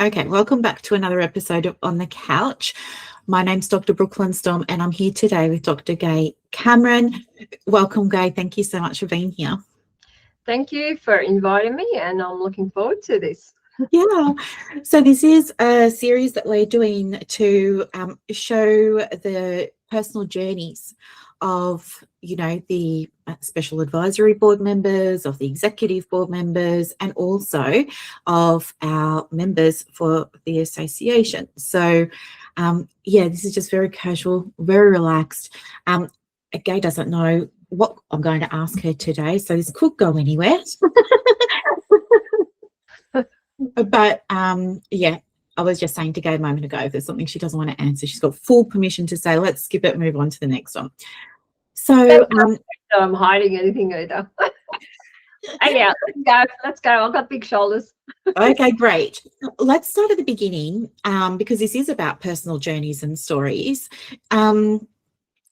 Okay, welcome back to another episode of On the Couch. My name's Dr. Brooklyn Storme, and I'm here today with Dr. Gaye Cameron. Welcome, Gaye. Thank you so much for being here. Thank you for inviting me, and I'm looking forward to this. Yeah, so this is a series that we're doing to show the personal journeys of, the special advisory board members, of the executive board members, and also of our members for the association. So, this is just very casual, very relaxed. Gaye doesn't know what I'm going to ask her today, so this could go anywhere. But I was just saying to Gaye a moment ago, if there's something she doesn't want to answer, she's got full permission to say, let's skip it, move on to the next one. So I'm hiding anything either. Yeah, let's go. I've got big shoulders. Okay, great. Let's start at the beginning, because this is about personal journeys and stories. Can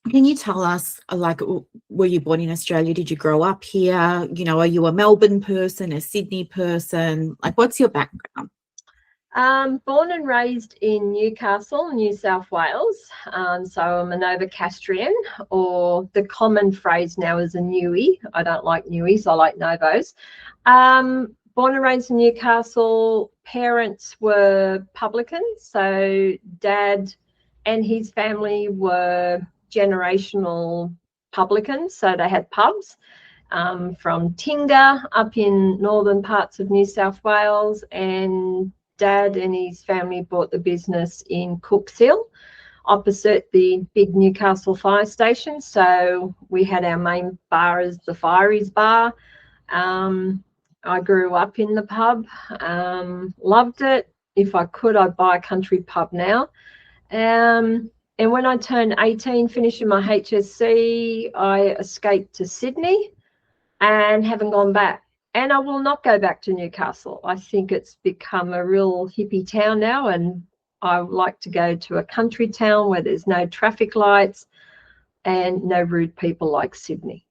you tell us, were you born in Australia? Did you grow up here? Are you a Melbourne person, a Sydney person? What's your background? Born and raised in Newcastle, New South Wales. So I'm a Novocastrian, or the common phrase now is a Newie. I don't like Newies, I like Novos. Born and raised in Newcastle. Parents were publicans, so Dad and his family were generational publicans, so they had pubs from Tinga up in northern parts of New South Wales, and Dad and his family bought the business in Cooks Hill opposite the big Newcastle fire station. So we had our main bar as the Fieries Bar. I grew up in the pub, loved it. If I could, I'd buy a country pub now. And when I turned 18, finishing my HSC, I escaped to Sydney and haven't gone back. And I will not go back to Newcastle. I think it's become a real hippie town now, and I like to go to a country town where there's no traffic lights and no rude people like Sydney.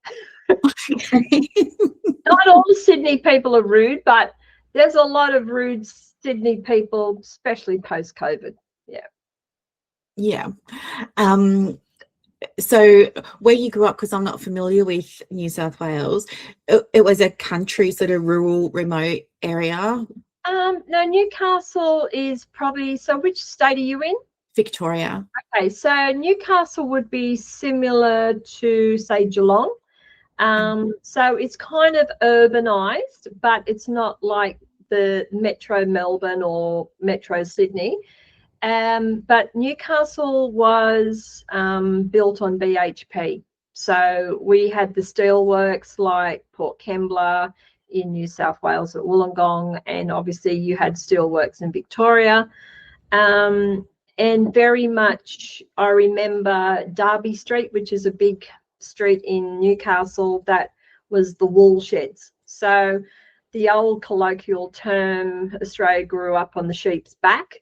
Not all Sydney people are rude, but there's a lot of rude Sydney people, especially post-COVID. Yeah. So where you grew up, because I'm not familiar with New South Wales, it was a country, sort of rural, remote area? No, Newcastle is probably, so which state are you in? Victoria. Okay, so Newcastle would be similar to, say, Geelong. So it's kind of urbanised, but it's not like the Metro Melbourne or Metro Sydney. But Newcastle was built on BHP. So we had the steelworks like Port Kembla in New South Wales at Wollongong, and obviously you had steelworks in Victoria. And very much, I remember Derby Street, which is a big street in Newcastle, that was the wool sheds. So the old colloquial term, Australia grew up on the sheep's back.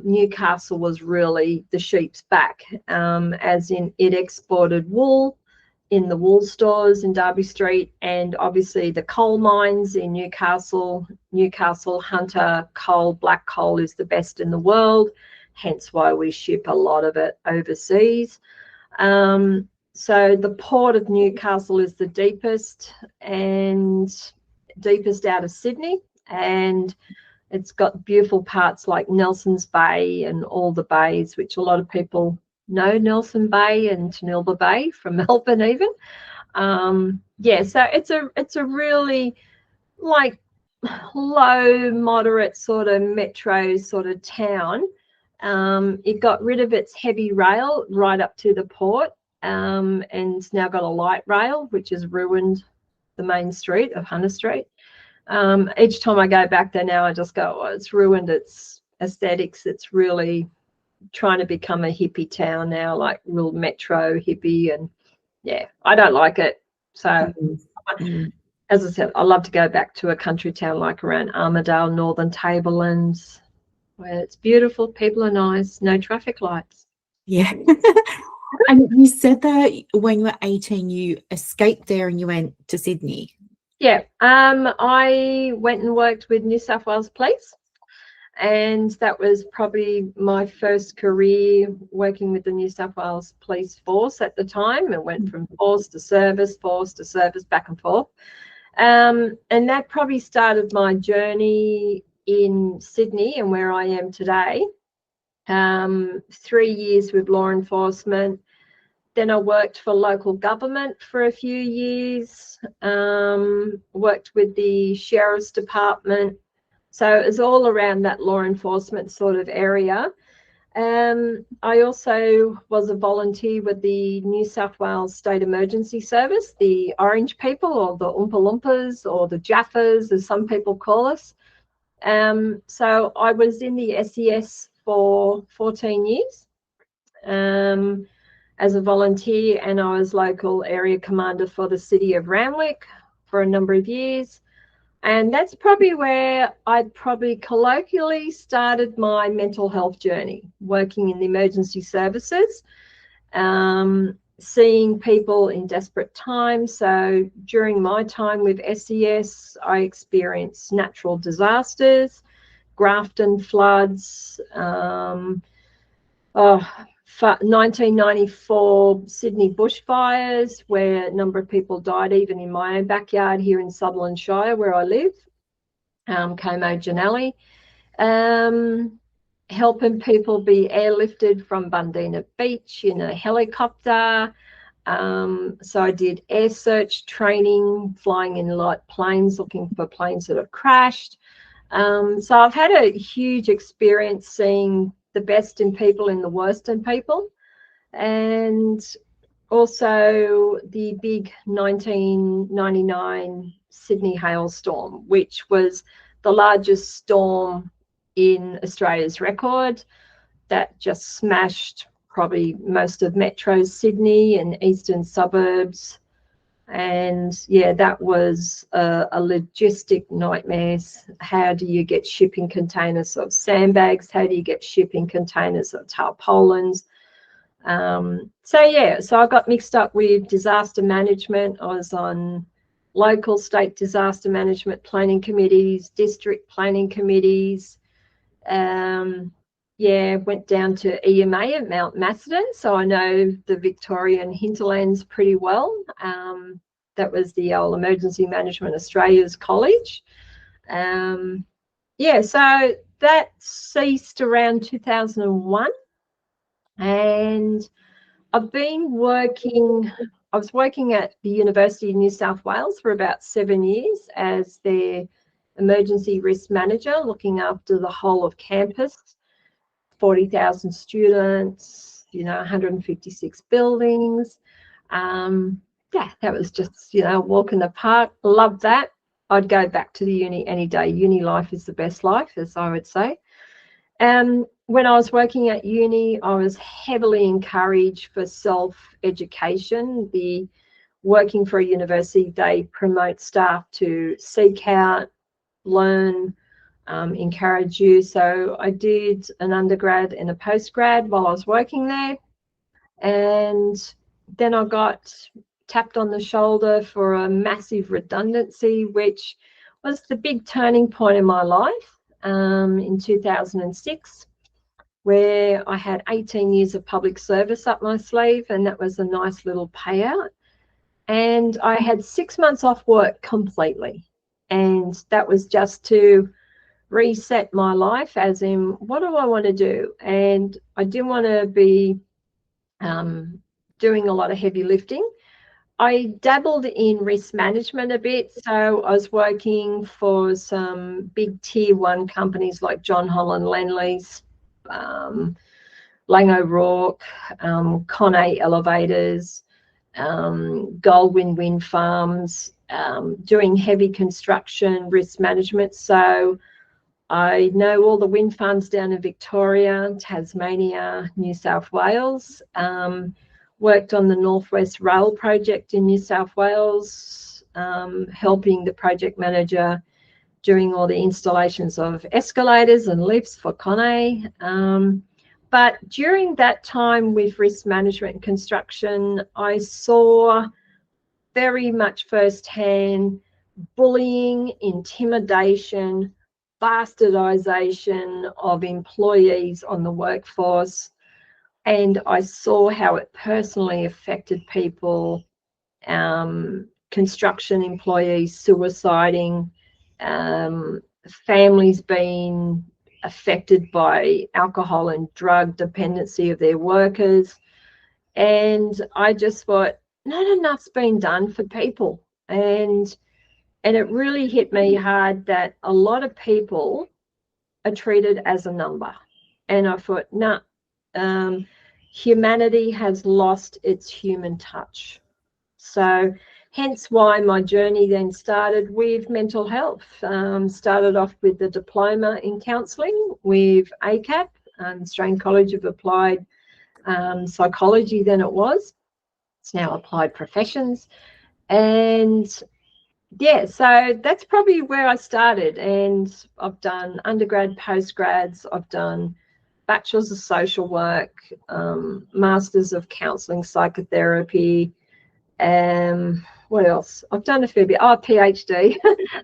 Newcastle was really the sheep's back, as in it exported wool in the wool stores in Derby Street, and obviously the coal mines in Newcastle. Newcastle Hunter coal, black coal, is the best in the world, hence why we ship a lot of it overseas. So the port of Newcastle is the deepest out of Sydney, and it's got beautiful parts like Nelson's Bay and all the bays, which a lot of people know, Nelson Bay and Tanilba Bay from Melbourne even. So it's a really like low, moderate sort of metro sort of town. It got rid of its heavy rail right up to the port, and it's now got a light rail, which has ruined the main street of Hunter Street. Each time I go back there now, I just go, oh, it's ruined its aesthetics. It's really trying to become a hippie town now, like real metro hippie, and I don't like it. So as I said, I love to go back to a country town like around Armidale, Northern Tablelands, where it's beautiful, people are nice, no traffic lights. Yeah. And you said that when you were 18, you escaped there and you went to Sydney. Yeah, I went and worked with New South Wales Police, and that was probably my first career working with the New South Wales Police Force at the time. It went from force to service, back and forth. And that probably started my journey in Sydney and where I am today. 3 years with law enforcement. Then I worked for local government for a few years, worked with the Sheriff's Department. So it was all around that law enforcement sort of area. I also was a volunteer with the New South Wales State Emergency Service, the Orange people, or the Oompa Loompas, or the Jaffas, as some people call us. So I was in the SES for 14 years as a volunteer, and I was local area commander for the city of Randwick for a number of years. And that's probably where I'd probably colloquially started my mental health journey, working in the emergency services, seeing people in desperate times. So during my time with SES, I experienced natural disasters, Grafton floods, 1994 Sydney bushfires, where a number of people died, even in my own backyard here in Sutherland Shire, where I live, Como Janelli, helping people be airlifted from Bundina Beach in a helicopter. So I did air search training, flying in light planes, looking for planes that have crashed. So I've had a huge experience seeing the best in people and the worst in people. And also the big 1999 Sydney hailstorm, which was the largest storm in Australia's record, that just smashed probably most of Metro Sydney and eastern suburbs. And yeah, that was a logistic nightmare. How do you get shipping containers of sandbags? How do you get shipping containers of tarpaulins? So yeah, so I got mixed up with disaster management. I was on local, state disaster management planning committees, district planning committees. Yeah, went down to EMA at Mount Macedon, so I know the Victorian hinterlands pretty well. That was the old Emergency Management Australia's college. Yeah, so that ceased around 2001, and I've been working. I was working at the University of New South Wales for about 7 years as their emergency risk manager, looking after the whole of campus. 40,000 students, 156 buildings. Yeah, that was just, a walk in the park. Loved that. I'd go back to the uni any day. Uni life is the best life, as I would say. When I was working at uni, I was heavily encouraged for self-education. The working for a university, they promote staff to seek out, learn, encourage you. So I did an undergrad and a postgrad while I was working there, and then I got tapped on the shoulder for a massive redundancy, which was the big turning point in my life, in 2006, where I had 18 years of public service up my sleeve, and that was a nice little payout. And I had 6 months off work completely, and that was just to reset my life, as in, what do I want to do? And I didn't want to be doing a lot of heavy lifting. I dabbled in risk management a bit, so I was working for some big tier 1 companies like John Holland Lendlease, Lang O'Rourke, Con-A Elevators, Goldwyn Wind Farms, doing heavy construction risk management. So I know all the wind farms down in Victoria, Tasmania, New South Wales. Worked on the Northwest Rail project in New South Wales, helping the project manager doing all the installations of escalators and lifts for Con-A. But during that time with risk management and construction, I saw very much firsthand bullying, intimidation, bastardization of employees on the workforce, and I saw how it personally affected people, construction employees suiciding, families being affected by alcohol and drug dependency of their workers. And I just thought, not enough's been done for people. And it really hit me hard that a lot of people are treated as a number. And I thought, nah, humanity has lost its human touch. So hence why my journey then started with mental health. Started off with the diploma in counselling with ACAP, Australian College of Applied Psychology then it was. It's now Applied Professions. And yeah, so that's probably where I started. And I've done undergrad, postgrads, I've done bachelor's of social work, masters of counselling psychotherapy. What else? I've done a fair bit. Oh, PhD.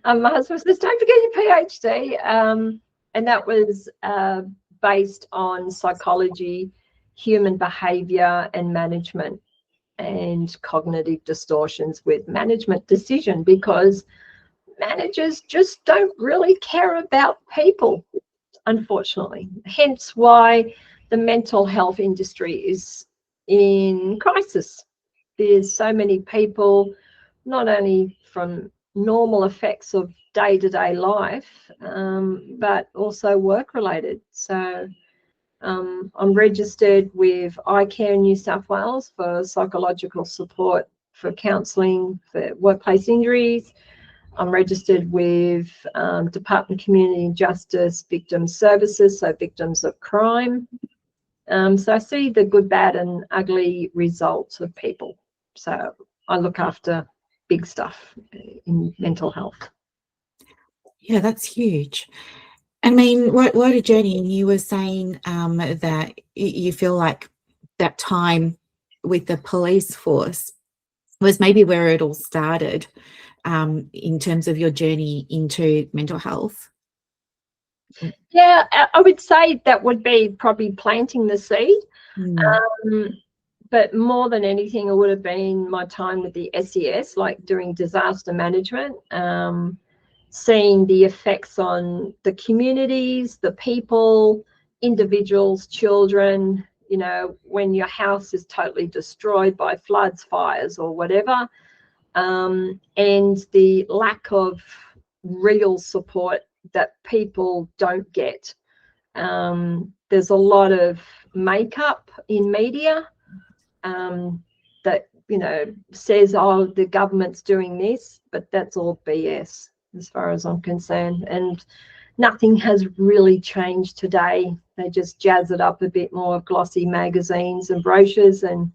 My husband says, don't forget your PhD. And that was based on psychology, human behaviour and management, and cognitive distortions with management decision, because managers just don't really care about people, unfortunately. Hence why the mental health industry is in crisis. There's so many people, not only from normal effects of day-to-day life, but also work-related. So I'm registered with iCare in New South Wales for psychological support for counselling for workplace injuries. I'm registered with Department of Community Justice Victim Services, so victims of crime. So I see the good, bad and ugly results of people. So I look after big stuff in mental health. Yeah, that's huge. I mean, what a journey. And you were saying that you feel like that time with the police force was maybe where it all started in terms of your journey into mental health. Yeah, I would say that would be probably planting the seed. But more than anything, it would have been my time with the SES, like doing disaster management, seeing the effects on the communities, the people, individuals, children, you know, when your house is totally destroyed by floods, fires or whatever, and the lack of real support that people don't get. There's a lot of makeup in media that, you know, says, oh, the government's doing this, but that's all BS as far as I'm concerned. And nothing has really changed today. They just jazz it up a bit more of glossy magazines and brochures. And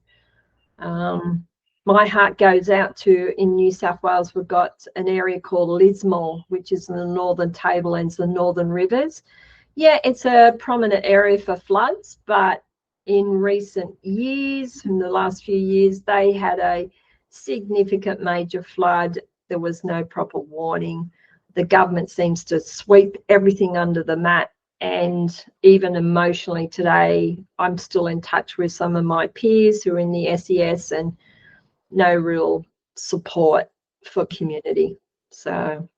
my heart goes out to, in New South Wales, we've got an area called Lismore, which is in the northern tablelands, the northern rivers. Yeah, it's a prominent area for floods, but in recent years, in the last few years, they had a significant major flood. There was no proper warning. The government seems to sweep everything under the mat. And even emotionally today, I'm still in touch with some of my peers who are in the SES, and no real support for community. So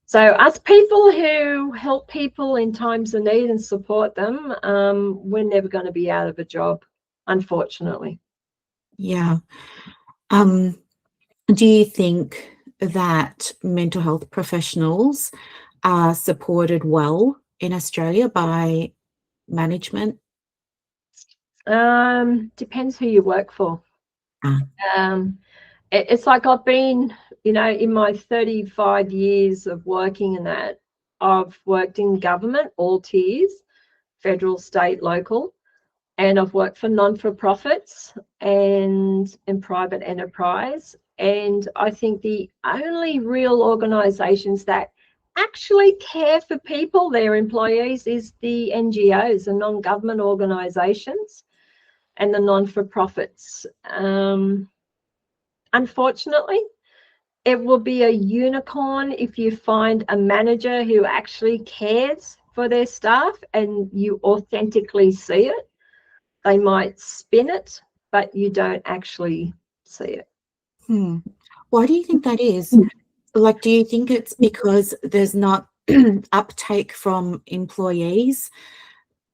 So us people who help people in times of need and support them, we're never going to be out of a job, unfortunately. Yeah. Do you think that mental health professionals are supported well in Australia by management? Depends who you work for. It's like I've been, you know, in my 35 years of working in that, I've worked in government, all tiers, federal, state, local, and I've worked for non-for-profits and in private enterprise. And I think the only real organisations that actually care for people, their employees, is the NGOs, the non-government organisations, and the non-for-profits. Unfortunately, it will be a unicorn if you find a manager who actually cares for their staff and you authentically see it. They might spin it, but you don't actually see it. Why do you think that is? Like, do you think it's because there's not uptake from employees,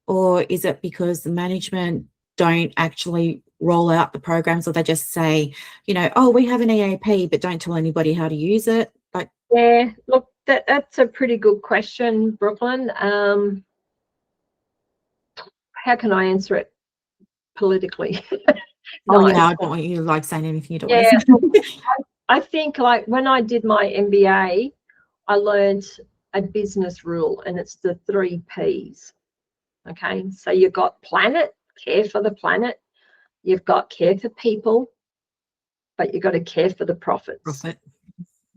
or is it because the management don't actually roll out the programs, or they just say, you know, oh, we have an EAP, but don't tell anybody how to use it? Like, yeah, look, that's a pretty good question, Brooklyn. How can I answer it politically? oh Nice. yeah, I don't want you like saying anything you don't Yeah, want to say. I think like when I did my MBA, I learned a business rule, and it's the 3 Ps. Okay, so you've got planet, care for the planet, you've got care for people, but you've got to care for the profits. Profit.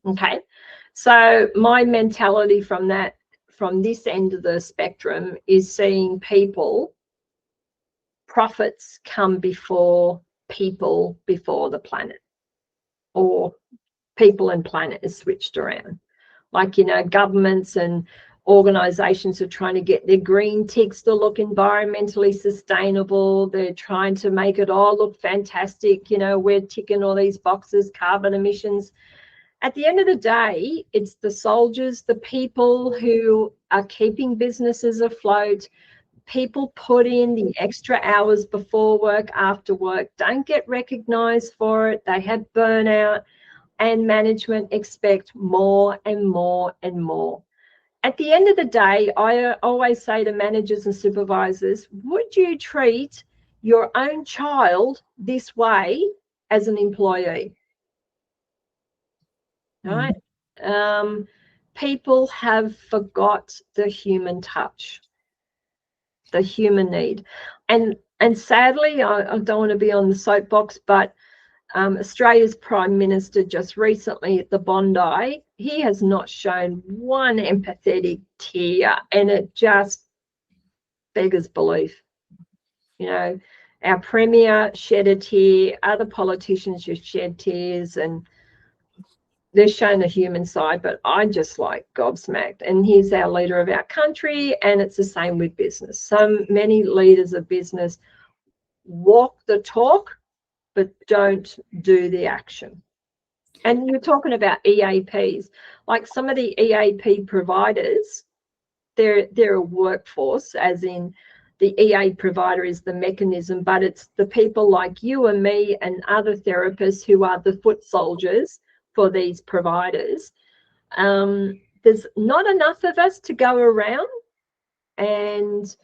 Okay, so my mentality from this end of the spectrum is seeing people, profits come before people, before the planet, or people and planet is switched around. Like, you know, governments and organizations are trying to get their green ticks to look environmentally sustainable. They're trying to make it all look fantastic. You know, we're ticking all these boxes, carbon emissions. At the end of the day, it's the soldiers, the people who are keeping businesses afloat. People put in the extra hours before work, after work, don't get recognized for it. They have burnout, and management expect more and more and more. At the end of the day, I always say to managers and supervisors, would you treat your own child this way as an employee? Right? People have forgot the human touch, the human need. And sadly, I don't want to be on the soapbox, but Australia's Prime Minister just recently at the Bondi, he has not shown one empathetic tear, and it just beggars belief. You know, our Premier shed a tear, other politicians just shed tears, and they're shown the human side, but I just like gobsmacked. And he's our leader of our country, and it's the same with business. So many leaders of business walk the talk, but don't do the action. And you're talking about EAPs, like some of the EAP providers, they're a workforce, as in the EA provider is the mechanism, but it's the people like you and me and other therapists who are the foot soldiers for these providers. There's not enough of us to go around, and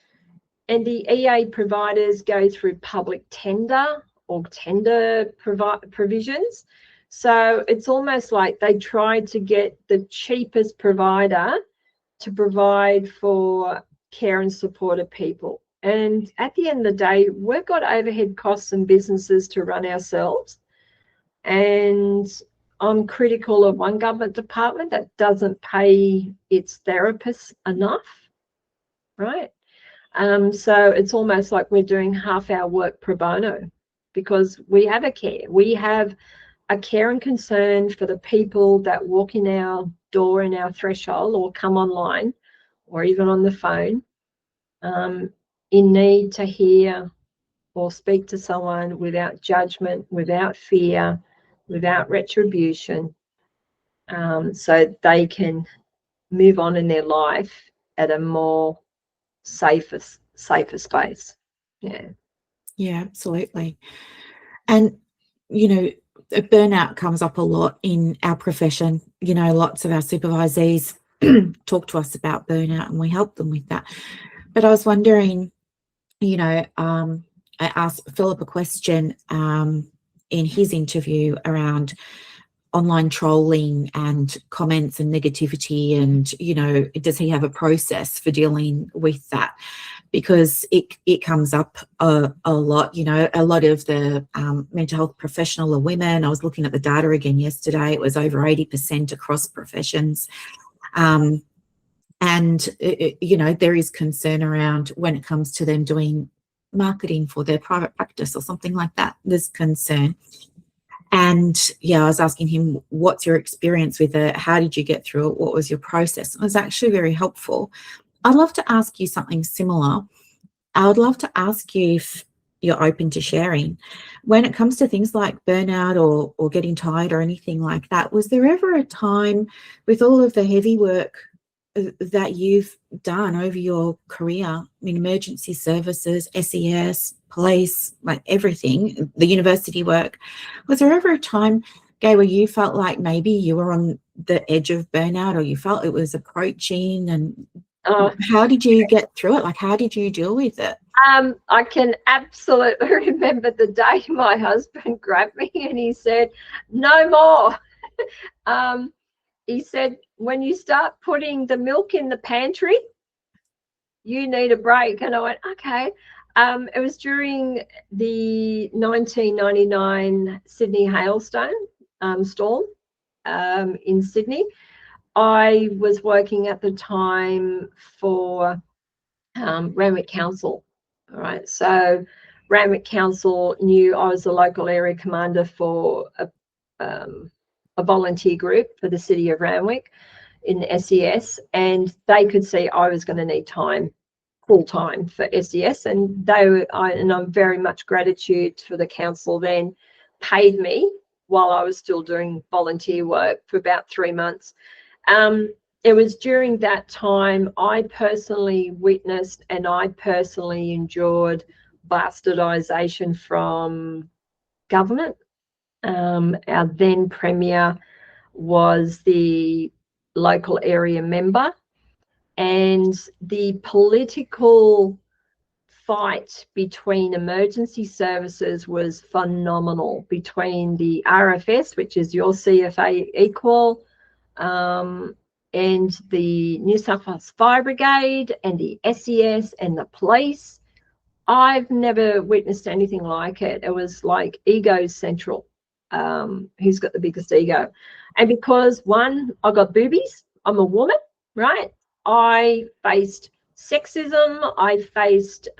the EA providers go through public tender or tender provisions. So it's almost like they try to get the cheapest provider to provide for care and support of people. And at the end of the day, we've got overhead costs and businesses to run ourselves. And I'm critical of one government department that doesn't pay its therapists enough, right? So it's almost like we're doing half our work pro bono, because we have a care and concern for the people that walk in our door, in our threshold, or come online, or even on the phone, in need to hear or speak to someone without judgment, without fear, without retribution, so they can move on in their life at a more safer space. Yeah, absolutely. And you know, burnout comes up a lot in our profession. You know, lots of our supervisees talk to us about burnout, and we help them with that. But I was wondering, you know, I asked Philip a question in his interview around online trolling and comments and negativity, and, you know, does he have a process for dealing with that? Because it comes up a lot. You know, a lot of the mental health professional are women. I was looking at the data again yesterday. It was over 80% across professions. And, you know, there is concern around when it comes to them doing marketing for their private practice or something like that. There's concern. And yeah, I was asking him, what's your experience with it? How did you get through it? What was your process? It was actually very helpful. I'd love to ask you something similar. I would love to ask you if you're open to sharing. When it comes to things like burnout or getting tired or anything like that, was there ever a time with all of the heavy work that you've done over your career in emergency services, SES, police, like everything, the university work, was there ever a time, Gaye, where you felt like maybe you were on the edge of burnout, or you felt it was approaching, and how did you get through it? Like, how did you deal with it? I can absolutely remember the day my husband grabbed me and he said, "No more." He said, "When you start putting the milk in the pantry, you need a break." And I went, "Okay." It was during the 1999 Sydney hailstone storm in Sydney. I was working at the time for Randwick Council. All right, so Randwick Council knew I was the local area commander for a volunteer group for the city of Randwick in the SES, and they could see I was going to need time, full time for SES, and I'm very much gratitude for the council then paid me while I was still doing volunteer work for about 3 months. It was during that time I personally witnessed and I personally endured bastardisation from government. Our then Premier was the local area member, and the political fight between emergency services was phenomenal, between the RFS, which is your CFA equal, and the New South Wales Fire Brigade and the SES and the police. I've never witnessed anything like it. It was like ego central. Who's got the biggest ego? And because, one, I got boobies, I'm a woman, right? I faced sexism, I faced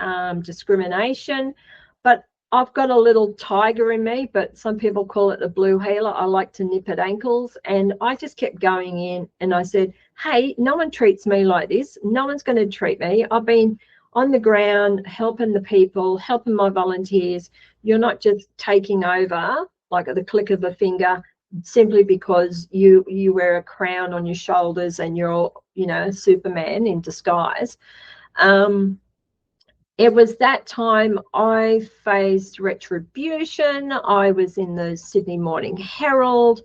discrimination, but I've got a little tiger in me, but some people call it a blue heeler. I like to nip at ankles, and I just kept going in, and I said, hey, no one treats me like this. No one's going to treat me. I've been on the ground helping the people, helping my volunteers. You're not just taking over like at the click of a finger simply because you wear a crown on your shoulders and you're, you know, Superman in disguise. It was that time I faced retribution. I was in the Sydney Morning Herald.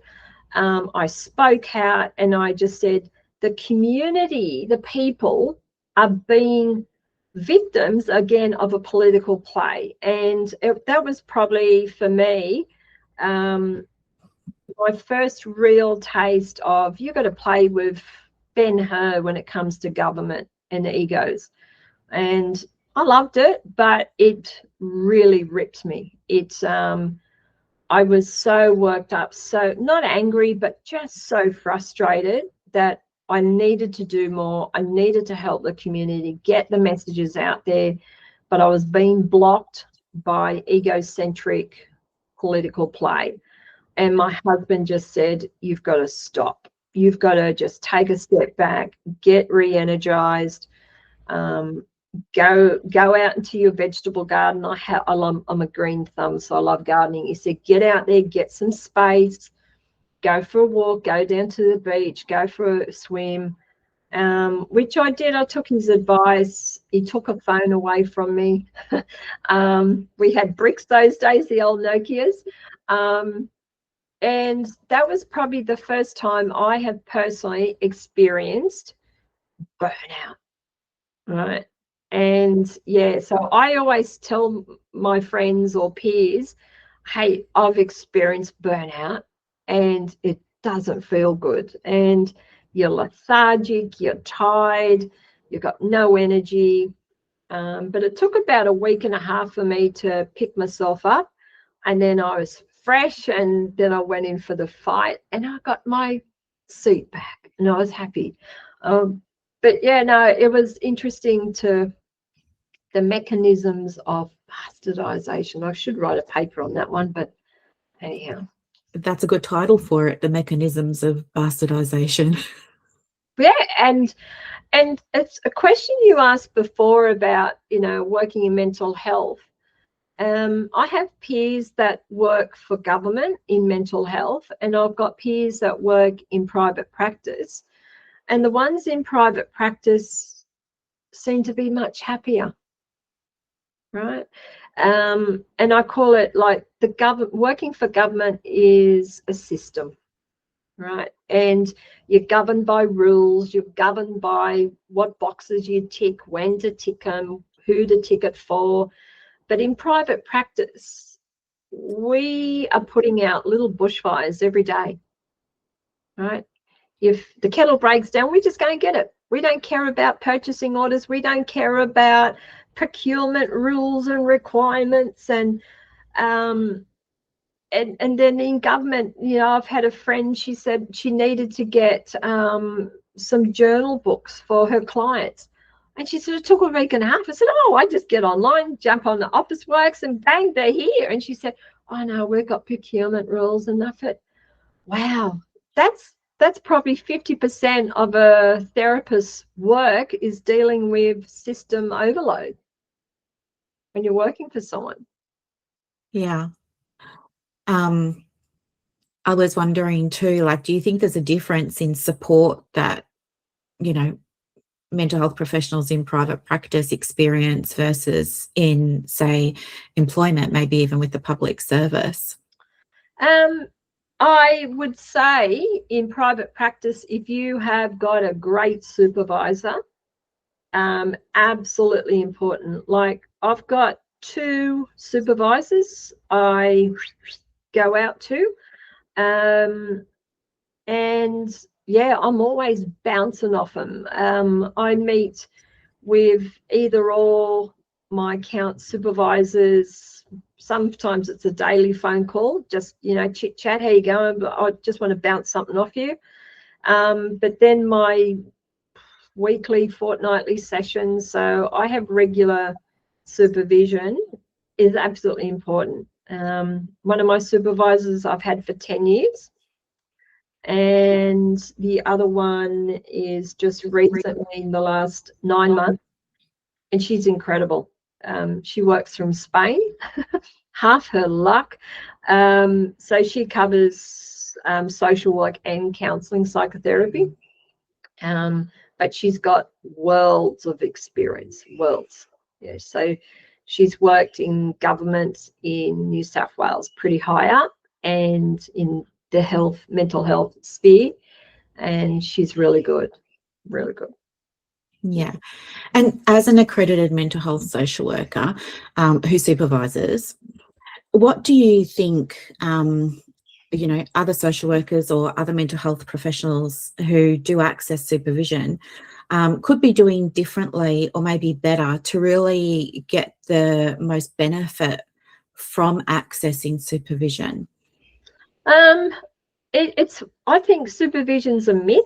I spoke out and I just said, the community, the people are being victims again of a political play. And that was probably for me my first real taste of, you got to play with Ben-Hur when it comes to government and the egos. And I loved it, but it really ripped me. I was so worked up, so not angry, but just so frustrated that I needed to do more. I needed to help the community, get the messages out there, but I was being blocked by egocentric political play. And my husband just said, you've got to stop. You've got to just take a step back, get re-energized, go out into your vegetable garden. I'm a green thumb, so I love gardening. He said, get out there, get some space, go for a walk, go down to the beach, go for a swim, which I did. I took his advice. He took a phone away from me. We had bricks those days, the old Nokias. And that was probably the first time I have personally experienced burnout, right? And yeah, so I always tell my friends or peers, hey, I've experienced burnout and it doesn't feel good. And you're lethargic, you're tired, you've got no energy. But it took about a week and a half for me to pick myself up. And then I was fresh, and then I went in for the fight and I got my seat back and I was happy. But yeah, no, it was interesting to the mechanisms of bastardization. I should write a paper on that one, but anyhow. That's a good title for it, the mechanisms of bastardization. Yeah, and it's a question you asked before about, you know, working in mental health. I have peers that work for government in mental health, and I've got peers that work in private practice. And the ones in private practice seem to be much happier, right? And I call it like working for government is a system, right? And you're governed by rules, you're governed by what boxes you tick, when to tick them, who to tick it for. But in private practice, we are putting out little bushfires every day, right? If the kettle breaks down, we just go and get it. We don't care about purchasing orders. We don't care about procurement rules and requirements. And then in government, you know, I've had a friend, she said she needed to get some journal books for her clients. And she said, it took a week and a half. I said, oh, I just get online, jump on the Officeworks and bang, they're here. And she said, oh no, we've got procurement rules. And I thought, wow, that's probably 50% of a therapist's work is dealing with system overload when you're working for someone. Yeah. I was wondering too, like, do you think there's a difference in support that, you know, mental health professionals in private practice experience versus in, say, employment, maybe even with the public service? I would say in private practice, if you have got a great supervisor, absolutely important. Like, I've got 2 supervisors I go out to, and yeah, I'm always bouncing off them. I meet with either or my account supervisors. Sometimes it's a daily phone call, just, you know, chit chat, how you going? I just want to bounce something off you. But then my weekly, fortnightly sessions, so I have regular supervision, is absolutely important. One of my supervisors I've had for 10 years, and the other one is just recently in the last 9 months, and she's incredible. She works from Spain, half her luck. So she covers social work and counselling, psychotherapy. But she's got worlds of experience, worlds. Yeah, so she's worked in government in New South Wales, pretty high up, and in the mental health sphere, and she's really good, really good. Yeah. And as an accredited mental health social worker who supervises, what do you think, you know, other social workers or other mental health professionals who do access supervision could be doing differently or maybe better to really get the most benefit from accessing supervision? I think supervision's a myth,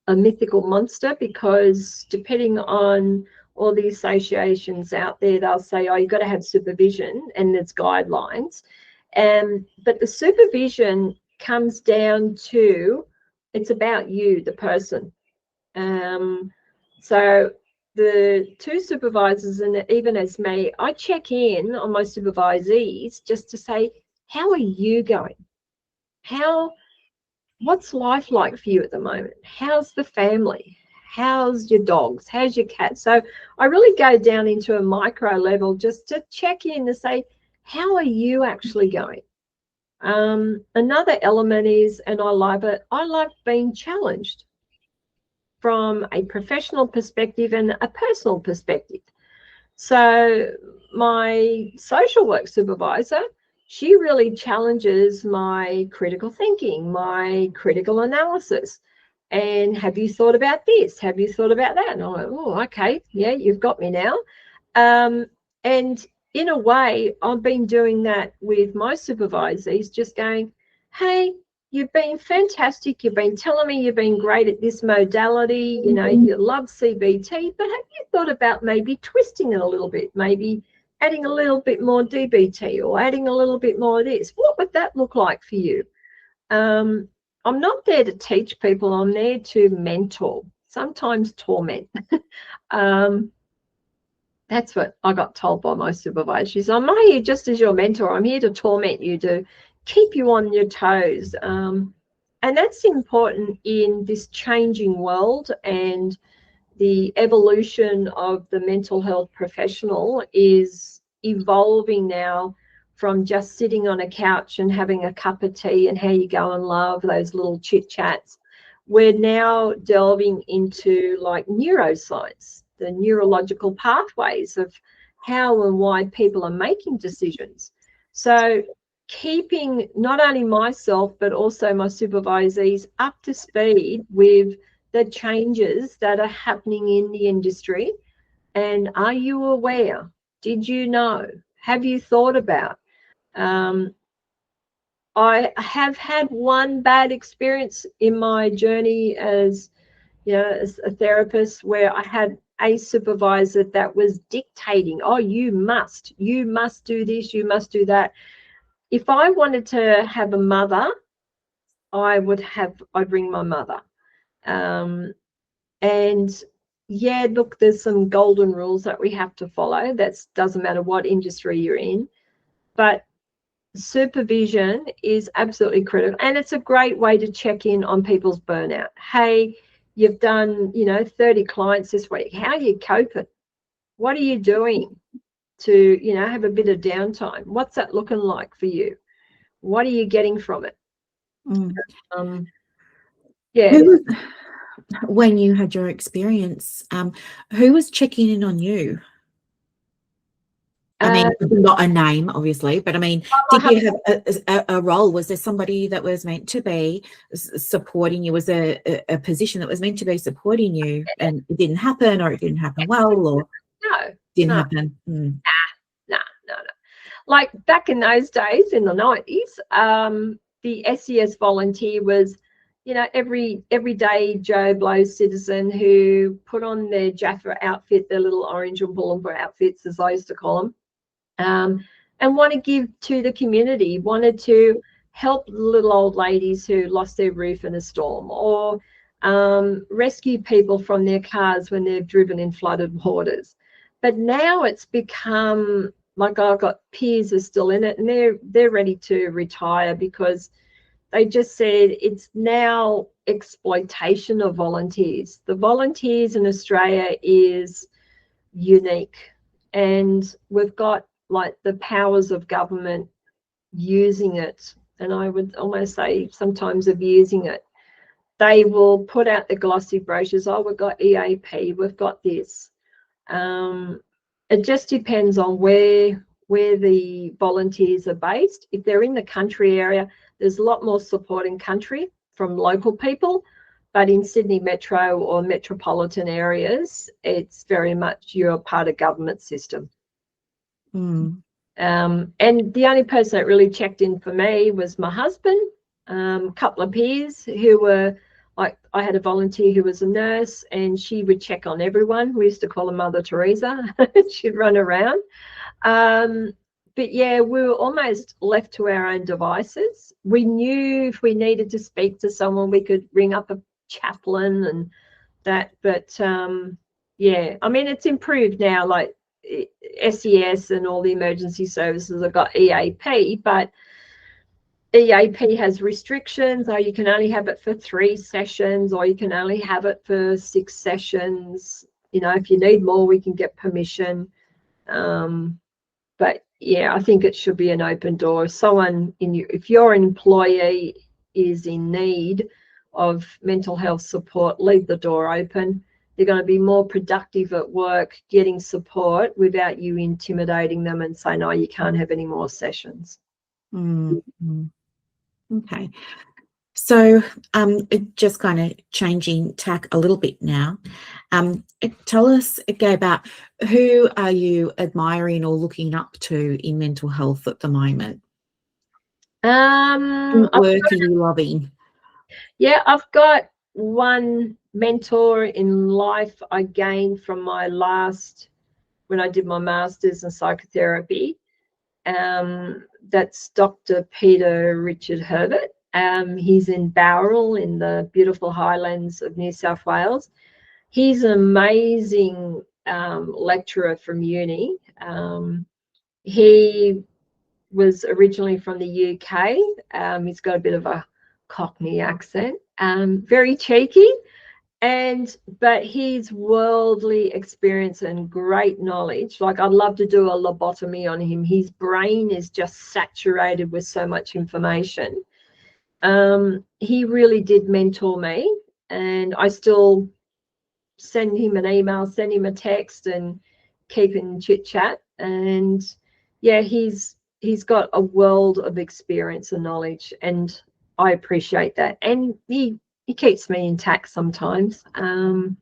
a mythical monster, because depending on all the associations out there, they'll say, oh, you've got to have supervision, and there's guidelines. But the supervision comes down to, it's about you, the person. So the 2 supervisors, and even as me, I check in on my supervisees just to say, how are you going? What's life like for you at the moment? How's the family? How's your dogs? How's your cat? So I really go down into a micro level just to check in to say, how are you actually going? Another element is, and I love it, I like being challenged from a professional perspective and a personal perspective. So my social work supervisor, she really challenges my critical thinking, my critical analysis. And have you thought about this? Have you thought about that? And I'm like, oh, okay, yeah, you've got me now. And in a way, I've been doing that with my supervisees, just going, hey, you've been fantastic. You've been telling me you've been great at this modality. You know, you love CBT, but have you thought about maybe twisting it a little bit? Maybe adding a little bit more DBT or adding a little bit more of this. What would that look like for you? I'm not there to teach people. I'm there to mentor, sometimes torment. That's what I got told by my supervisor. She said, I'm not here just as your mentor. I'm here to torment you, to keep you on your toes. And that's important in this changing world, and the evolution of the mental health professional is evolving now from just sitting on a couch and having a cup of tea and how you go and love, those little chit chats. We're now delving into like neuroscience, the neurological pathways of how and why people are making decisions. So keeping not only myself but also my supervisees up to speed with the changes that are happening in the industry. And are you aware? Did you know? Have you thought about? I have had one bad experience in my journey as, you know, as a therapist, where I had a supervisor that was dictating, oh, you must do this, you must do that. If I wanted to have a mother, I'd bring my mother. And yeah, look, there's some golden rules that we have to follow. That doesn't matter what industry you're in, but supervision is absolutely critical. And it's a great way to check in on people's burnout. Hey, you've done, 30 clients this week. How are you coping? What are you doing to, have a bit of downtime? What's that looking like for you? What are you getting from it? Yeah. When you had your experience, who was checking in on you? I mean, not a name, obviously, but I mean, did you have a role? Was there somebody that was meant to be supporting you? Was a position that was meant to be supporting you, and it didn't happen, or it didn't happen well, or didn't happen? No. Like back in those days, in the 90s, the SES volunteer was, everyday Joe Blow citizen who put on their Jaffa outfit, their little orange and Bullabra outfits, as I used to call them, and want to give to the community, wanted to help little old ladies who lost their roof in a storm, or rescue people from their cars when they've driven in flooded waters. But now it's become, like, I've got peers are still in it, and they're ready to retire because they just said it's now exploitation of volunteers. The volunteers in Australia is unique, and we've got like the powers of government using it, and I would almost say sometimes abusing it. They will put out the glossy brochures, oh, we've got EAP, we've got this. It just depends on where the volunteers are based. If they're in the country area, there's a lot more support in country from local people, but in Sydney metro or metropolitan areas, it's very much you're part of government system. And the only person that really checked in for me was my husband, a couple of peers who were, like, I had a volunteer who was a nurse, and she would check on everyone. We used to call her Mother Teresa. She'd run around. But yeah, we were almost left to our own devices. We knew if we needed to speak to someone, we could ring up a chaplain and that. But yeah, I mean, it's improved now. Like SES and all the emergency services have got EAP, but EAP has restrictions. Or you can only have it for 3 sessions, or you can only have it for 6 sessions. If you need more, we can get permission. But yeah, I think it should be an open door. If your employee is in need of mental health support, leave the door open. They're going to be more productive at work getting support without you intimidating them and saying, no, you can't have any more sessions. Okay. So just kind of changing tack a little bit now. Tell us, Gaye, about who are you admiring or looking up to in mental health at the moment? What work are you loving? Yeah, I've got one mentor in life I gained from my last when I did my master's in psychotherapy. That's Dr. Peter Richard Herbert. He's in Bowral in the beautiful highlands of New South Wales. He's an amazing lecturer from uni. He was originally from the UK. He's got a bit of a Cockney accent, very cheeky, but his worldly experience and great knowledge, like I'd love to do a lobotomy on him. His brain is just saturated with so much information. He really did mentor me, and I still send him an email, send him a text, and keep in chit chat. And yeah, he's got a world of experience and knowledge, and I appreciate that. And he keeps me intact sometimes. And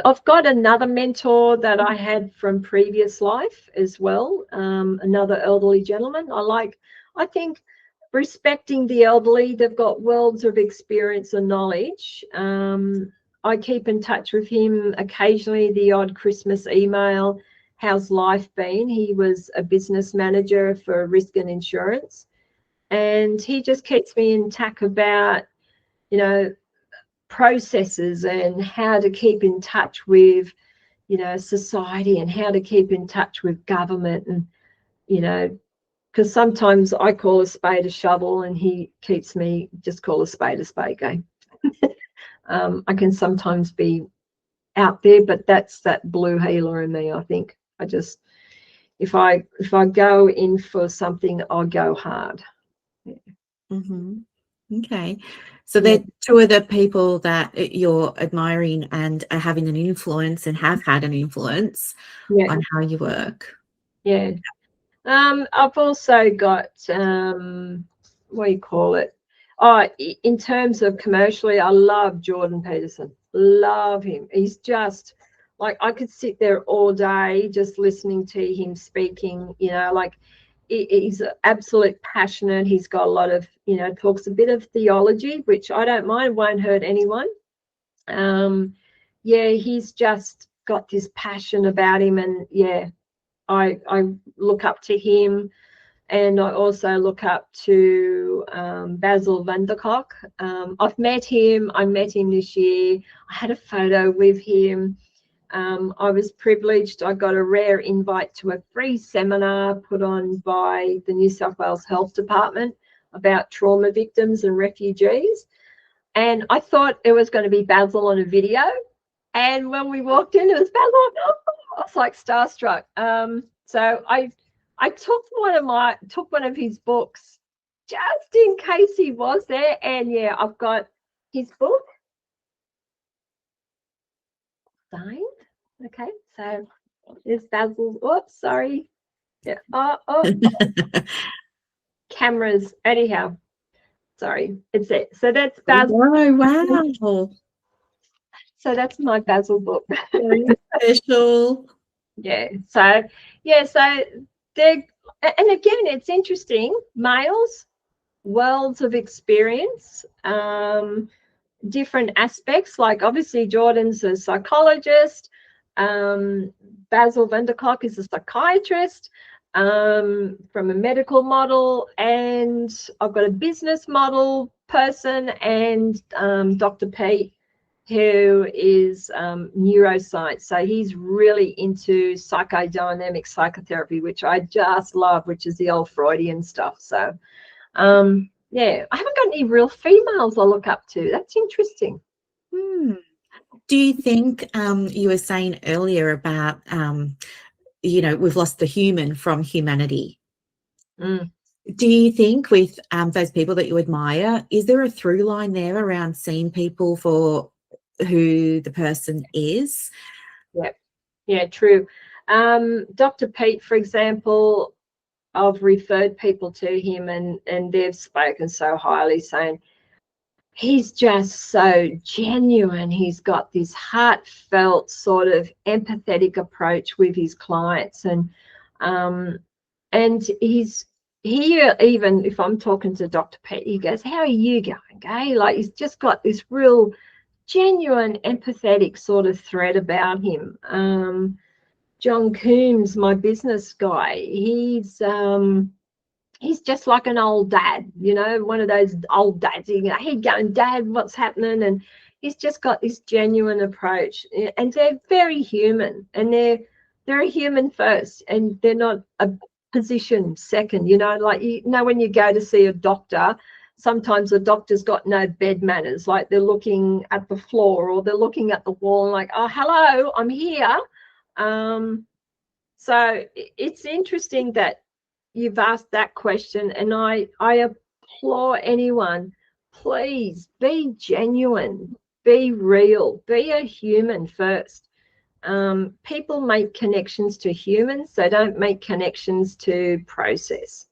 I've got another mentor that I had from previous life as well, another elderly gentleman. I think respecting the elderly, they've got worlds of experience and knowledge. I keep in touch with him occasionally, the odd Christmas email. How's life been? He was a business manager for risk and insurance, and he just keeps me in touch about, you know, processes and how to keep in touch with, you know, society, and how to keep in touch with government. And, you know, because sometimes I call a spade a shovel and he keeps me just call a spade, okay? I can sometimes be out there, but that's that blue healer in me. I think I just, if I go in for something, I'll go hard. Yeah. Okay, so they're two of the people that you're admiring and are having an influence and have had an influence on how you work. Yeah. I've also got what do you call it? Oh, in terms of commercially, I love Jordan Peterson. Love him. He's just like, I could sit there all day just listening to him speaking, you know, like he's absolute passionate. He's got a lot of, you know, talks a bit of theology, which I don't mind, won't hurt anyone. Yeah, he's just got this passion about him, and yeah, I look up to him. And I also look up to Basil van der Kolk. I've met him. I met him this year. I had a photo with him. I was privileged. I got a rare invite to a free seminar put on by the New South Wales Health Department about trauma victims and refugees. And I thought it was going to be Basil on a video. And when we walked in, it was Basil. Oh, I was like starstruck. So I took one of his books just in case he was there. And yeah, I've got his book signed. Okay, so there's Basil's. Oops, sorry. Yeah. Oh. Cameras. Anyhow, sorry. It's it. So that's Basil. Oh, wow. So that's my Basil book. Very special. Yeah. So they're, and again, it's interesting. Males, worlds of experience, different aspects. Like obviously Jordan's a psychologist. Basil van der Kolk is a psychiatrist from a medical model, and I've got a business model person, and Dr. Pete, who is neuroscience. So he's really into psychodynamic psychotherapy, which I just love, which is the old Freudian stuff. So yeah, I haven't got any real females I look up to. That's interesting. Do you think you were saying earlier about, you know, we've lost the human from humanity. Do you think with those people that you admire, is there a through line there around seeing people for who the person is? Yeah, true. Dr. Pete, for example, I've referred people to him, and they've spoken so highly, saying he's just so genuine. He's got this heartfelt sort of empathetic approach with his clients, and he even if I'm talking to Dr. Pete, he goes, "How are you going, Gaye?" Like he's just got this real genuine empathetic sort of thread about him. John Coombs, my business guy, he's just like an old dad, you know, one of those old dads. He'd go, Dad, what's happening? And he's just got this genuine approach, and they're very human, and they're a human first, and they're not a position second. You know, like, you know, when you go to see a doctor, sometimes the doctor's got no bed manners, like they're looking at the floor or they're looking at the wall and like, oh, hello, I'm here. So it's interesting that you've asked that question, and I applaud anyone, please be genuine, be real, be a human first. People make connections to humans, they don't make connections to process.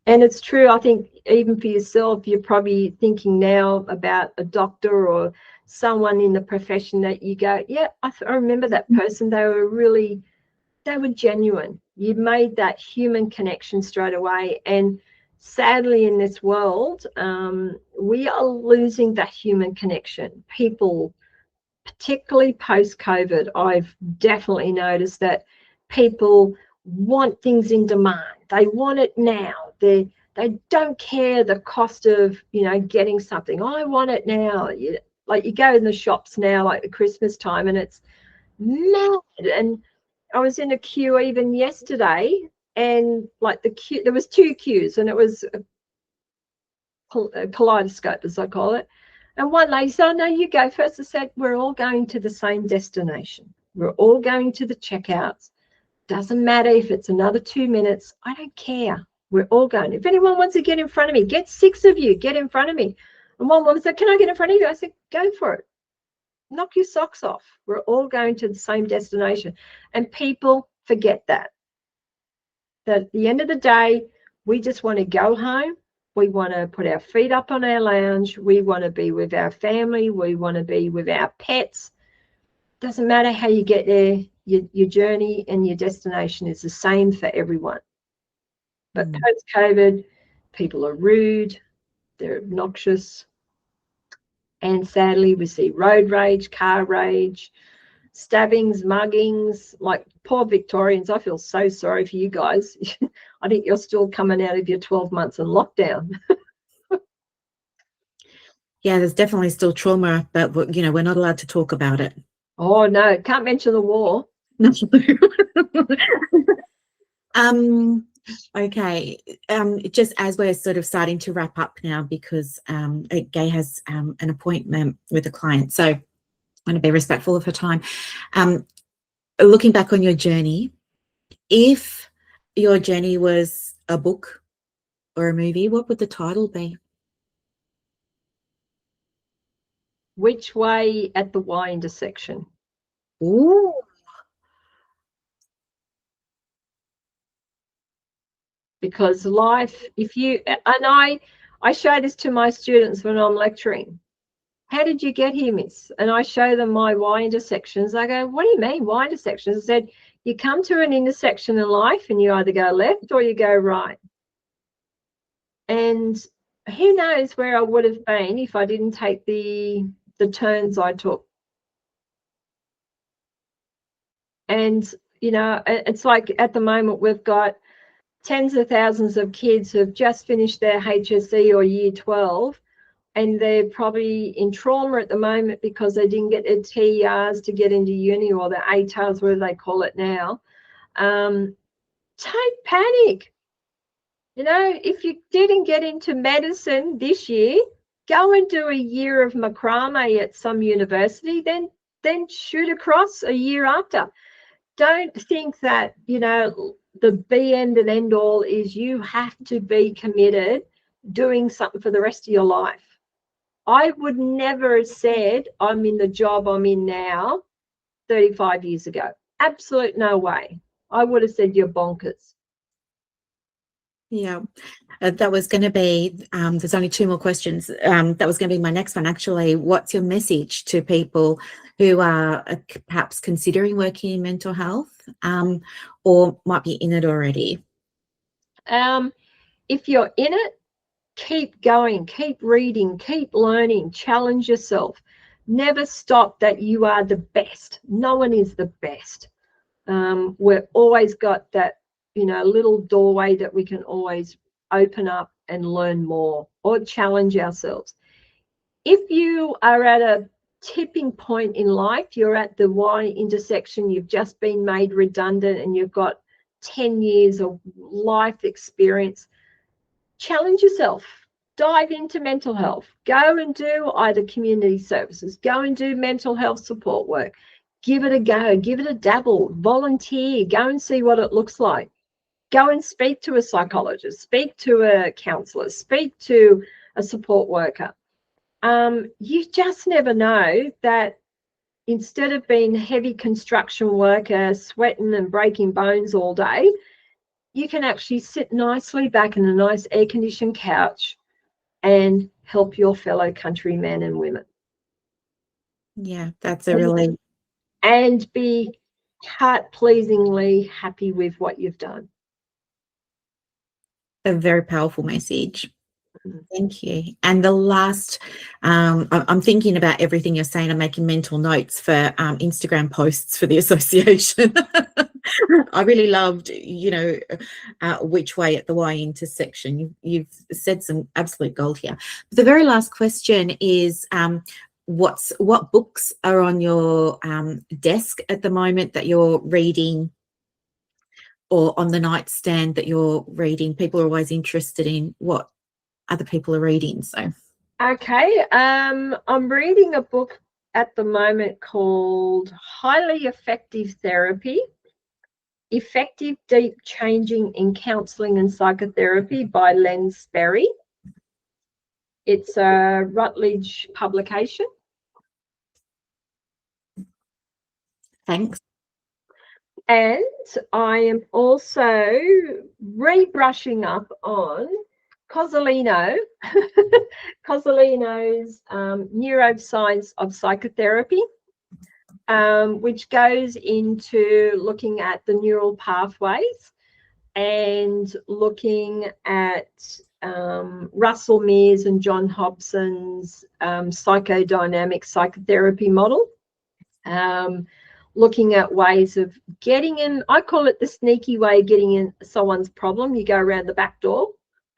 And it's true, I think, even for yourself, you're probably thinking now about a doctor or someone in the profession that you go, yeah, I remember that person, they were genuine. You made that human connection straight away. And sadly, in this world, we are losing that human connection. People, particularly post-COVID, I've definitely noticed that people want things in demand. They want it now. They don't care the cost of, you know, getting something. I want it now. Like, you go in the shops now, like the Christmas time, and it's mad. And I was in a queue even yesterday, and like the queue, there was 2 queues, and it was a kaleidoscope, as I call it. And one lady said, oh, no, you go first. I said, we're all going to the same destination. We're all going to the checkouts. Doesn't matter if it's another 2 minutes. I don't care. We're all going. If anyone wants to get in front of me, get 6 of you, get in front of me. And one woman said, can I get in front of you? I said, go for it. Knock your socks off. We're all going to the same destination. And people forget that. That at the end of the day, we just want to go home. We want to put our feet up on our lounge. We want to be with our family. We want to be with our pets. Doesn't matter how you get there. Your journey and your destination is the same for everyone. But post-COVID, people are rude. They're obnoxious. And sadly, we see road rage, car rage, stabbings, muggings. Like, poor Victorians, I feel so sorry for you guys. I think you're still coming out of your 12 months in lockdown. Yeah, there's definitely still trauma, but, you know, we're not allowed to talk about it. Oh, no, can't mention the war. No. Okay. Just as we're sort of starting to wrap up now, because Gaye has an appointment with a client, so I'm going to be respectful of her time. Looking back on your journey, if your journey was a book or a movie, what would the title be? Which Way at the Y Intersection. Ooh. Because life, if you, and I show this to my students when I'm lecturing. How did you get here, miss? And I show them my Y intersections. I go, what do you mean, Y intersections? I said, you come to an intersection in life and you either go left or you go right. And who knows where I would have been if I didn't take the turns I took. And, you know, it's like at the moment we've got tens of thousands of kids who have just finished their HSC or year 12, and they're probably in trauma at the moment because they didn't get their TERs to get into uni, or their ATARs, whatever they call it now. Don't panic. You know, if you didn't get into medicine this year, go and do a year of macrame at some university, then shoot across a year after. Don't think that, you know, the be end and end all is you have to be committed doing something for the rest of your life. I would never have said I'm in the job I'm in now 35 years ago. Absolute no way. I would have said you're bonkers. Yeah, that was going to be, there's only 2 more questions. That was going to be my next one, actually. What's your message to people who are perhaps considering working in mental health, or might be in it already? If you're in it, keep going, keep reading, keep learning, challenge yourself. Never stop that you are the best. No one is the best. We've always got that, you know, little doorway that we can always open up and learn more or challenge ourselves. If you are at a tipping point in life, you're at the Y intersection, you've just been made redundant and you've got 10 years of life experience, challenge yourself. Dive into mental health. Go and do either community services. Go and do mental health support work. Give it a go. Give it a dabble. Volunteer. Go and see what it looks like. Go and speak to a psychologist. Speak to a counsellor. Speak to a support worker. You just never know that instead of being a heavy construction worker, sweating and breaking bones all day, you can actually sit nicely back in a nice air-conditioned couch and help your fellow countrymen and women. Yeah, that's a really... And be heart-pleasingly happy with what you've done. A very powerful message. Thank you. And the last, I'm thinking about everything you're saying. I'm making mental notes for Instagram posts for the association. I really loved, you know, which way at the Y intersection. You've said some absolute gold here. The very last question is, what books are on your desk at the moment that you're reading, or on the nightstand that you're reading? People are always interested in what other people are reading. So okay, I'm reading a book at the moment called Highly Effective Therapy: Effective Deep Changing in Counselling and Psychotherapy by Len Sperry. It's a Rutledge publication. thanks. And I am also rebrushing up on Cozzolino, Cozzolino's Neuroscience of Psychotherapy, which goes into looking at the neural pathways and looking at Russell Mears and John Hobson's psychodynamic psychotherapy model, looking at ways of getting in. I call it the sneaky way of getting in someone's problem. You go around the back door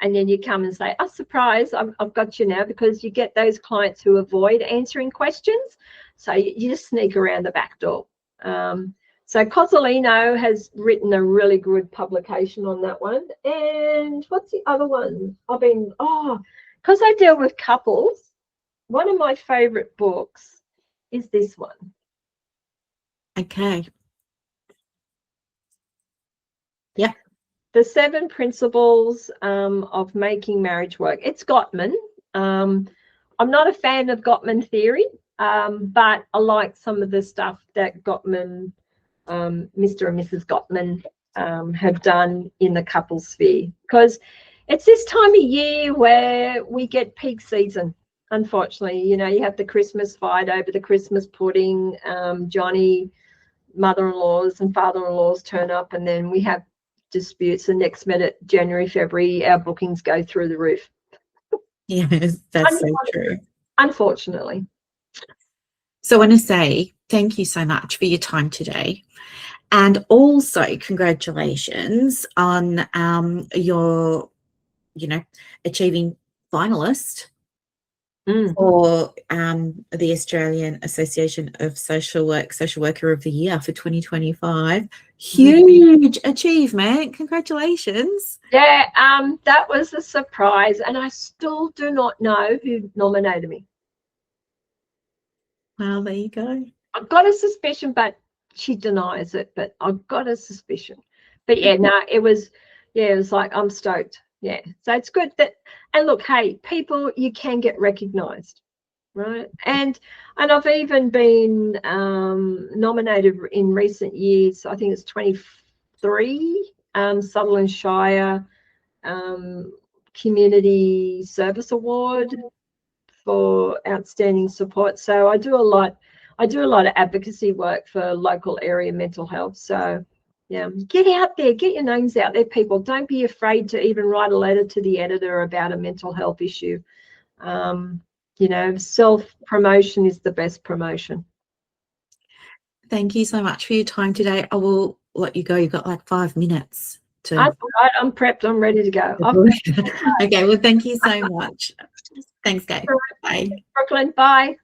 and then you come and say, oh, surprise, I've got you now, because you get those clients who avoid answering questions. So you just sneak around the back door. So Cozzolino has written a really good publication on that one. And what's the other one? Because I deal with couples, one of my favorite books is this one. Okay. Yeah. The 7 Principles of Making Marriage Work. It's Gottman. I'm not a fan of Gottman theory, but I like some of the stuff that Gottman, Mr. and Mrs. Gottman, have done in the couple sphere, because it's this time of year where we get peak season. Unfortunately, you know, you have the Christmas fight over the Christmas pudding. Johnny, mother-in-laws and father-in-laws turn up, and then we have disputes. The next minute, January, February, our bookings go through the roof. Yes, that's so true. Unfortunately. So I want to say thank you so much for your time today, and also congratulations on your, you know, achieving finalist for the Australian Association of Social Worker of the Year for 2025. Huge achievement. Congratulations. Yeah, that was a surprise, and I still do not know who nominated me. Well, there you go. I've got a suspicion, but she denies it, but I've got a suspicion. But yeah, no, it was like, I'm stoked. Yeah, so it's good that, and look, hey, people, you can get recognized, right? And I've even been nominated in recent years. I think it's 23 Sutherland Shire Community Service Award for outstanding support. So I do a lot of advocacy work for local area mental health. So yeah, get out there, get your names out there, people. Don't be afraid to even write a letter to the editor about a mental health issue. you know, self-promotion is the best promotion. Thank you so much for your time today. I will let you go. You've got like 5 minutes to. That's all right. I'm prepped. I'm ready to go. Okay, well, thank you so much. Thanks, Gaye. Bye. Brooklyn, bye.